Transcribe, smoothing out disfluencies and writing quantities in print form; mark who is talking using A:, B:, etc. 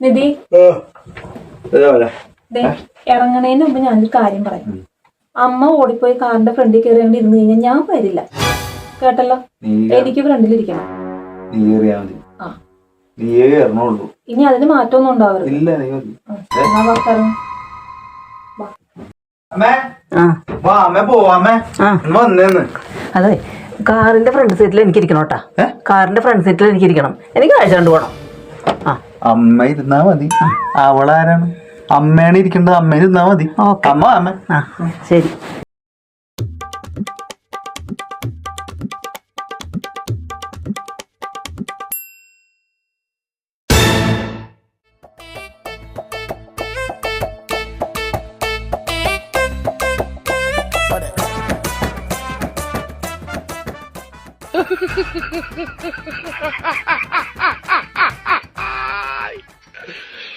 A: നിധി ഇറങ്ങണേന് മുമ്പ് ഞാനൊരു കാര്യം പറയാം. അമ്മ ഓടിപ്പോയി കാറിന്റെ ഫ്രണ്ടിൽ കയറിയാണ്ട് ഇരുന്ന് കഴിഞ്ഞാൽ ഞാൻ വരില്ല. കേട്ടല്ലോ? എനിക്ക് ഫ്രണ്ടിലിരിക്കണം. ഇനി അതിന് മാറ്റമൊന്നും ഉണ്ടാവരുത്.
B: അതെ, കാറിന്റെ ഫ്രണ്ട് സീറ്റിൽ എനിക്കിരിക്കണം കേട്ടാ. കാറിന്റെ ഫ്രണ്ട് സീറ്റിൽ എനിക്കിരിക്കണം. എനിക്ക് കാഴ്ച കണ്ടു പോണം.
C: അമ്മ ഇരുന്നാ മതി. അവളാരാണ്? അമ്മയാണ് ഇരിക്കേണ്ടത്. അമ്മ ഇരുന്നാ മതി. അമ്മ അമ്മ
B: ശരി.
D: Ha ha ha ha ha ha!